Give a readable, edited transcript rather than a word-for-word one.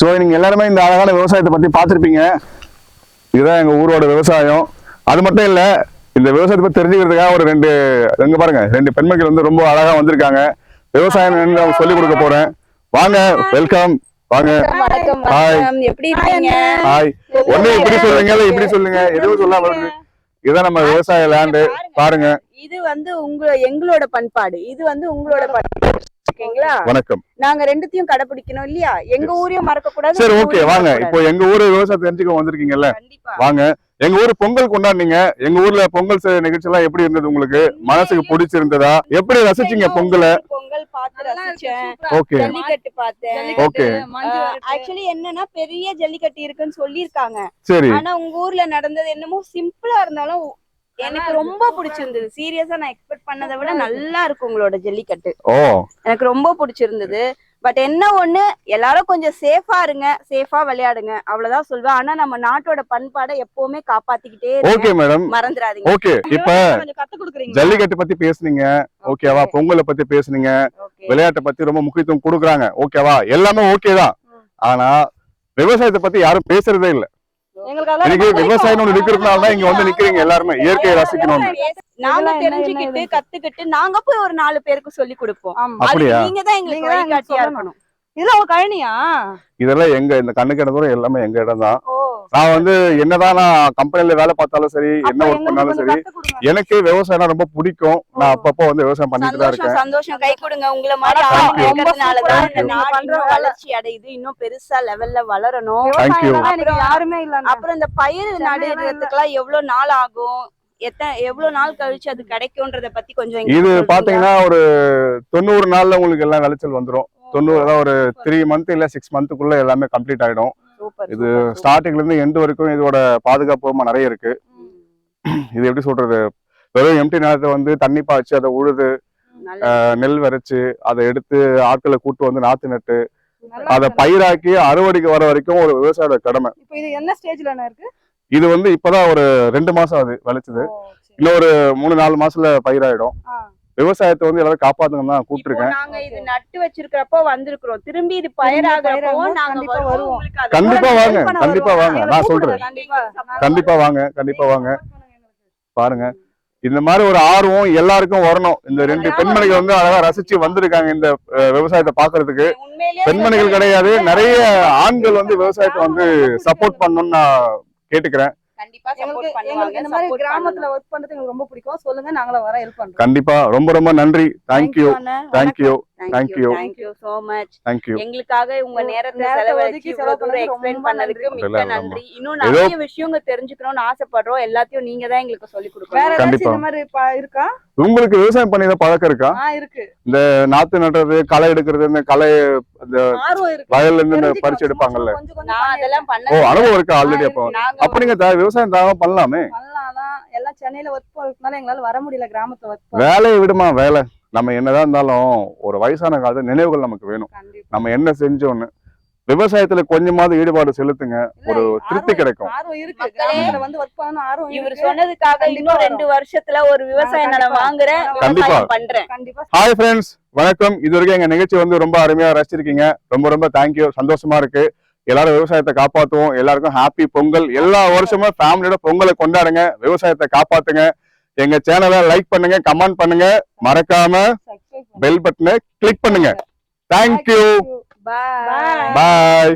So நீங்க எல்லாருமே இந்த அழகான விவசாயத்தை பத்தி பார்த்துருப்பீங்க. இதுதான் எங்க ஊரோட விவசாயம். அது மட்டும் இல்ல, இந்த விவசாயத்தை பத்தி தெரிஞ்சுக்கிறதுக்காக ஒரு எங்க பாருங்க 2 பெண்மணிகள் வந்து ரொம்ப அழகா வந்திருக்காங்க. விவசாயம் என்ன சொல்லிக் கொடுக்க போறேன். வாங்க, வெல்கம். வாங்க. ஹாய். எப்படி இருக்கீங்க? ஹாய். ஒண்ணு இப்படி சொல்லுங்க, இல்ல இப்படி சொல்லுங்க, எதுவும் சொல்லாம. இதுதான் நம்ம விவசாய லேண்டு. பாருங்க, இது வந்து எங்களோட பண்பாடு, இது வந்து உங்களோட பண்பாடு. ஓகேங்களா? வணக்கம். நாங்க ரெண்டுத்தையும் கடைபிடிக்கணும் இல்லையா? எங்க ஊரையும் மறக்க கூடாது. சரி, ஓகே, வாங்க. இப்போ எங்க ஊரு விவசாயத்தை தெரிஞ்சுக்க வந்திருக்கீங்கல்ல, வாங்க. எங்க ஊரு பொங்கல் கொண்டாடுனீங்க. எங்க ஊர்ல பொங்கல் நிகழ்ச்சி எல்லாம் எப்படி இருந்தது? உங்களுக்கு மனசுக்கு பிடிச்சிருந்ததா? எப்படி ரசிச்சீங்க பொங்கலை? பொங்கல் பார்த்து ரசிச்சேன். ஓகே. ஜல்லிக்கட்டு பார்த்தேன். ஓகே. ஆக்சுவலி என்னன்னா பெரிய ஜல்லிக்கட்டு இருக்குன்னு சொல்லிருக்காங்க. சரி. ஆனா உங்க ஊர்ல நடந்தது என்னமோ சிம்பிளா இருந்தாலும் எனக்கு ரொம்ப பிடிச்சிருந்தது. சீரியஸா நான் எக்ஸ்பெக்ட் பண்ணதை விட நல்லா இருக்கு உங்களோட ஜல்லிக்கட்டு. எனக்கு ரொம்ப பிடிச்சிருந்தது. பட் என்ன ஒண்ணு, எல்லாரும் கொஞ்சம் சேஃபா இருங்க, சேஃபா விளையாடுங்க, அவ்வளவுதான் சொல்வேன். ஆனா நம்ம நாட்டோட பண்பாடை எப்பவுமே காப்பாத்திக்கிட்டே ஓகே மேடம், மறந்துடாதீங்க. ஓகே. இப்ப ஜல்லிக்கட்டு பத்தி பேசுனீங்க, ஓகேவா? பொங்கலை பத்தி பேசுனீங்க, விளையாட்டை பத்தி ரொம்ப முக்கியத்துவம் கொடுக்குறாங்க, ஓகேவா? எல்லாமே ஓகே தான். ஆனா விவசாயத்தை பத்தி யாரும் பேசுறதே இல்ல. விவசாயம் ஒண்ணு இருக்கிறதுனால இங்க வந்து நிக்கிறீங்க எல்லாருமே, இயற்கையை ரசிக்கணும். நாங்க தெரிஞ்சுக்கிட்டு கத்துக்கிட்டு நாங்க போய் ஒரு 4 பேருக்கு சொல்லி கொடுப்போம். அப்படியா? நீங்க தான் எங்களுக்கு வழிகாட்டியா இருக்கணும். இதெல்லாம் உங்க கழனியா? இதெல்லாம் எங்க இந்த கண்ணுக்கு இடத்துல எல்லாமே எங்க இடம் தான். நான் வந்து என்னதான் நான் கம்பெனில வேலை பார்த்தாலும் சரி, என்ன ஒர்க் பண்ணாலும் சரி, எனக்கு விவசாயம் ரொம்ப பிடிக்கும். நான் அப்பப்போ வந்து விவசாயம் பண்ணிட்டு தான் இருக்கேன். சந்தோஷம். கை கொடுங்க. உங்களை மாதிரி ஆளுங்க இருக்கிறதுனாலதான் இந்த நாடு வளர்ச்சி அடையுது. இன்னும் பெருசா லெவல்ல வளரணும். அப்புறம் இந்த பயிர் நடுறதுக்கெல்லாம் எவ்வளவு நாள் ஆகும், எவ்வளவு நாள் கழிச்சு அது கிடைக்கும்ன்றத பத்தி கொஞ்சம். இது பாத்தீங்கன்னா ஒரு 90 நாள்ல உங்களுக்கு எல்லாம் விளைச்சல் வந்துடும். 90 ஒரு 3 மந்த் இல்ல 6 மந்த்துக்குள்ள எல்லாமே கம்ப்ளீட் ஆயிடும். இது ஸ்டார்டிங்ல இருந்து எண்ட் வரைக்கும் இதோட பாதுகாப்பு நிறைய இருக்கு. இது எப்படி சொல்றது, வெறும் எம்டி நேரத்தை வந்து தண்ணி பாய்ச்சி அதை உழுது நெல் விரைச்சு அதை எடுத்து ஆட்களை கூட்டு வந்து நாத்து நட்டு அதை பயிராக்கி அறுவடைக்கு வர வரைக்கும் ஒரு விவசாயோட கடமை. இது என்ன ஸ்டேஜ்ல இருக்கு? இது வந்து இப்பதான் ஒரு 2 மாசம் ஆகுது விளைச்சது. இன்னும் ஒரு 3-4 மாசத்துல பயிராயிடும். விவசாயத்தை வந்து எல்லாரும் காப்பாத்துங்க தான் கூப்பிட்டுருக்கேன். நாங்க இது நட்டு வச்சிருக்கிறப்போ வந்திருக்கிறோம். திரும்பி இது பயிராகிறப்போ நாங்க வருவோம். கண்டிப்பா வாங்க, கண்டிப்பா வாங்க. நான் சொல்றேன், கண்டிப்பா வாங்க, கண்டிப்பா வாங்க. பாருங்க, இந்த மாதிரி ஒரு ஆர்வம் எல்லாருக்கும் வரணும். இந்த 2 பெண்மணிகள் வந்து அழகா ரசிச்சு வந்திருக்காங்க இந்த விவசாயத்தை பாக்குறதுக்கு. பெண்மணிகள் கிடையாது, நிறைய ஆண்கள் வந்து விவசாயத்தை வந்து சப்போர்ட் பண்ணணும்னு நான் கேட்டுக்கிறேன். கிராமத்துல ஒர்க் பண்றது எனக்கு ரொம்ப பிடிக்கும். சொல்லுங்க, நாங்களும் வர ஹெல்ப் பண்றோம். கண்டிப்பா. ரொம்ப ரொம்ப நன்றி. Thank you, thank you, thank you, thank you so much. Thank you. எங்களுக்காக உங்க நேரத்தை செலவழிச்சு எக்ஸ்பிளைன் பண்ணதுக்கு மிக்க நன்றி. இன்னும் நிறைய விஷயங்கள் தெரிஞ்சுக்கணும்னு ஆசைப்படுறோம். எல்லாத்தையும் நீங்க தான் எங்களுக்கு சொல்லி கொடுக்கணும். கண்டிப்பா. இந்த மாதிரி இருக்கா? உங்களுக்கு விவசாயம் பண்ணி பழக்கம் இருக்கா? இருக்கு. இந்த நாத்து நடுறது, களை எடுக்கிறது, இந்த களை வயல்ல இருந்து பறிச்சு எடுப்பாங்கல்ல, அதெல்லாம் பண்ண அனுபவம் இருக்கு ஆல்ரெடி. அப்ப நீங்க விவசாயம் தாராளமா பண்ணலாமே. எல்லாம் சென்னையில ஒர்க் பண்ணதுனால எங்களால வர முடியல. கிராமத்துல வேலையை விடுமா, வேலை நம்ம என்னதான் இருந்தாலும் ஒரு வயசான காலத்துல நினைவுகள் நமக்கு வேணும். நம்ம என்ன செஞ்சோன்னு விவசாயத்துல கொஞ்சமாவது ஈடுபாடு செலுத்துங்க, ஒரு திருப்தி கிடைக்கும். இவர் சொன்னதுக்காக இன்னும் 2 வருஷத்துல ஒரு விவசாய நிலம் வாங்குறேன், கண்டிப்பா பண்றேன். ஹாய் ஃப்ரெண்ட்ஸ், வணக்கம். இது வரைக்கும் எங்க நிகழ்ச்சி வந்து ரொம்ப அருமையா ரசிச்சிருக்கீங்க. ரொம்ப ரொம்ப தேங்க்யூ. சந்தோஷமா இருக்கு. எல்லாரும் விவசாயத்தை காப்பாத்துவோம். எல்லாருக்கும் ஹாப்பி பொங்கல். எல்லா வருஷமும் ஃபேமிலியோட பொங்கலை கொண்டாடுங்க, விவசாயத்தை காப்பாத்துங்க. எங்க சேனலை லைக் பண்ணுங்க, கமெண்ட் பண்ணுங்க, மறக்காம பெல் பட்டனை கிளிக் பண்ணுங்க. தேங்க்யூ. Bye. Bye.